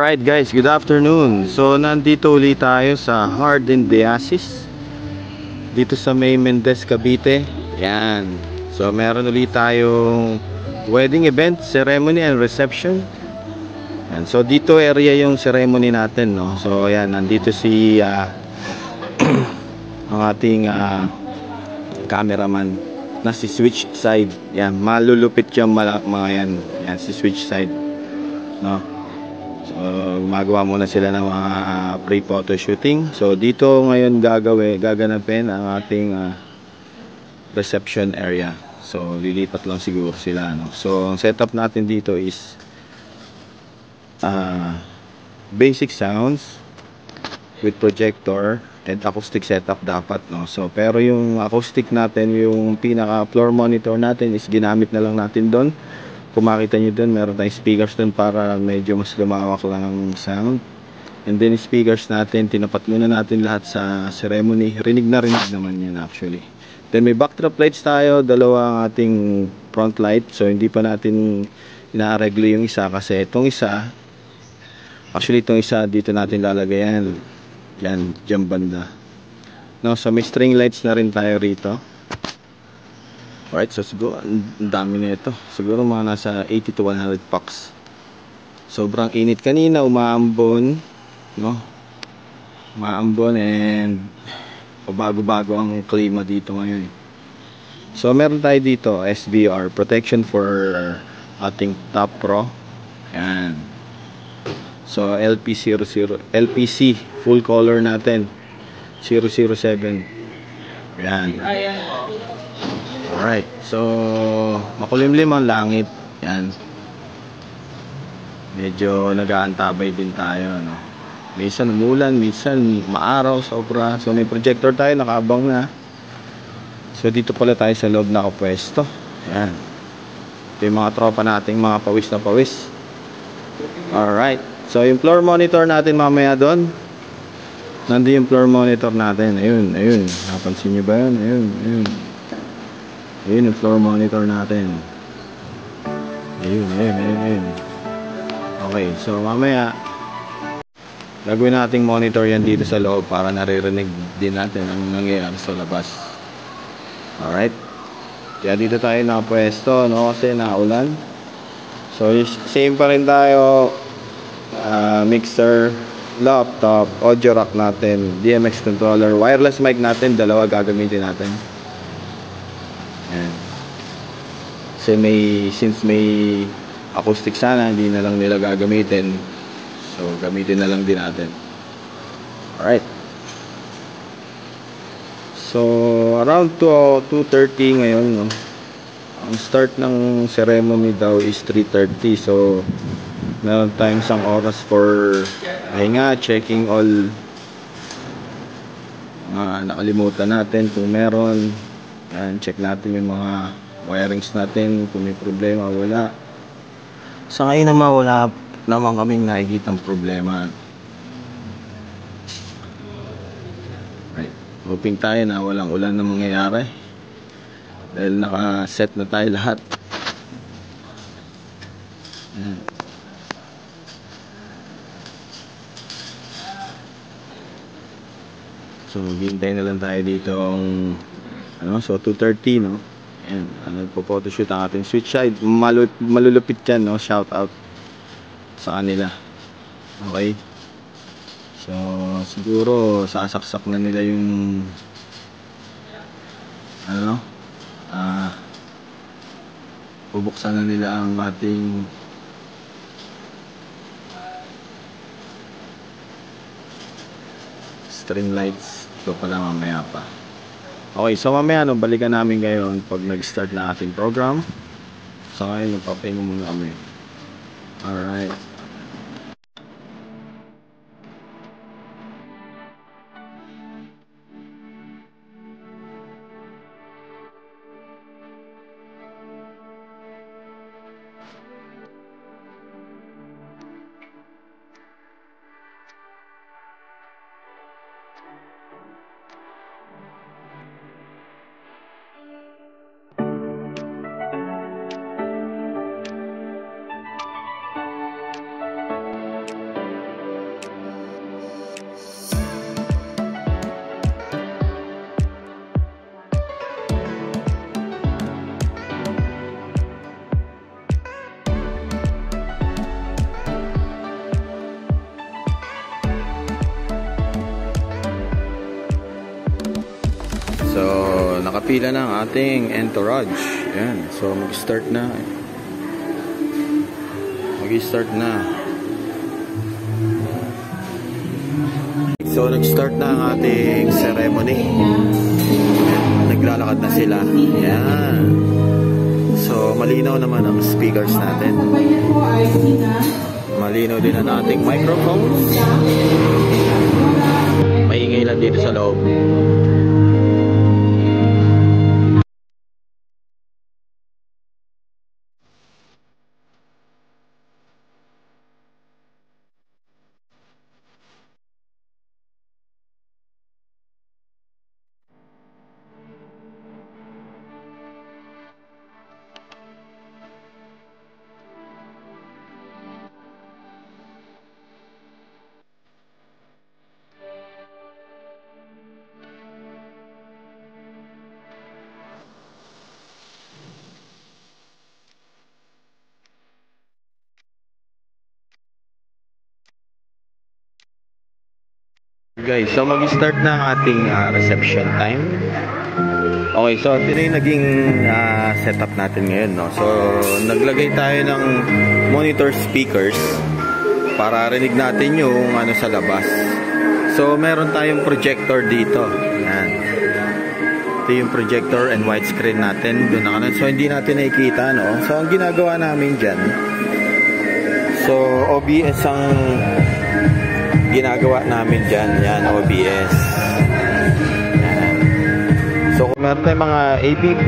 Alright guys, good afternoon. So nandito ulit tayo sa Hardin Diasis dito sa May Mendez, Cavite. Yan. So meron ulit tayong wedding event, ceremony and reception. Yan. So dito area yung ceremony natin, no. So yan, nandito si ang ating cameraman na si Switch Side. Yan, malulupit yung mga yan. Yan si Switch Side, no. So, gumagawa muna sila ng mga pre-photo shooting. So, dito ngayon gaganapin ang ating reception area. So, lilipat lang siguro sila, no? So, ang setup natin dito is basic sounds with projector and acoustic setup dapat, no? So, pero yung acoustic natin, yung pinaka floor monitor natin is ginamit na lang natin doon. Kung makita nyo dun, meron tayong speakers dun para medyo mas lumawak lang ang sound. And then speakers natin, tinapat muna natin lahat sa ceremony. Rinig naman yan actually. Then may backdrop lights tayo, dalawa ang ating front light. So hindi pa natin inaareglo yung isa kasi itong isa, actually itong isa dito natin lalagay yan. Yan, dyan banda. No, so may string lights na rin tayo rito. Alright, so siguro ang dami na ito. Siguro mga nasa 80 to 100 packs. Sobrang init kanina, umaambon, no? Umaambon and bago-bago ang klima dito ngayon. So meron tayo dito SBR, protection for ating top pro. Yan. So LPC full color natin 007. Yan. Alright, so makulimlim ang langit. Yan. Medyo nag-aantabay din tayo, no? Minsan umulan, minsan maaraw, sobra. So may projector tayo, nakaabang na. So dito pala tayo sa loob nakapwesto. Yan. Ito yung mga tropa nating mga pawis na pawis. Alright, so yung floor monitor natin mamaya doon. Nandun yung floor monitor natin. Ayun, ayun. Napansin nyo ba yun? Ayun, ayun. Ayun yung floor monitor natin. Ayun, ayun, ayun, ayun. Okay, so mamaya gagawin nating monitor yan dito sa loob para naririnig din natin ang nangyayari sa labas. Alright. Kaya dito tayo nakapwesto, no? Kasi naulan. So same pa rin tayo. Mixer, laptop, audio rack natin, DMX controller, wireless mic natin, dalawa gagamitin natin. Yan. Kasi since may acoustic sana, hindi na lang nila gagamitin. So, gamitin na lang din natin. Alright. So, around 2:30 ngayon, no? Ang start ng ceremony daw is 3:30. So, meron tayong isang oras for pahinga, checking all nakalimutan natin kung meron. Yan, check natin yung mga wirings natin kung may problema, wala. Sa ngayon naman wala naman kaming nakikitang problema. Right. Hoping tayo na walang ulan na mangyayari dahil naka-set na tayo lahat. Yan. So hintay na lang tayo dito so 2:30, no? Ayan, nagpo-photoshoot ang ating Switch Side. Malulupit yan, no? Shout out sa kanila. Okay. So siguro sasaksak na nila yung bubuksan na nila ang ating string lights. So pala mamaya pa. Okay, so mamaya balikan namin ngayon pag nag-start na ating program. So ngayon magpapahinga muna kami. Alright. pila na ang ating entourage. Yan. So, mag-start na. Mag-start na. So, nag-start na ang ating ceremony. Naglalakad na sila. Yan. So, malinaw naman ang speakers natin. Malinaw din ang ating microphones. Maingay lang dito sa loob. Guys, so mag-start na ang ating reception time. Okay, so ito na yung naging setup natin ngayon, no? So, naglagay tayo ng monitor speakers para rinig natin yung ano sa labas. So, meron tayong projector dito. Yan. Ito yung projector and widescreen natin. Doon na. So, hindi natin nakikita, no? So, ang ginagawa namin dyan, so, OBS ang ginagawa namin dyan. Yan, OBS. Yan. So, kung meron tayong mga APP,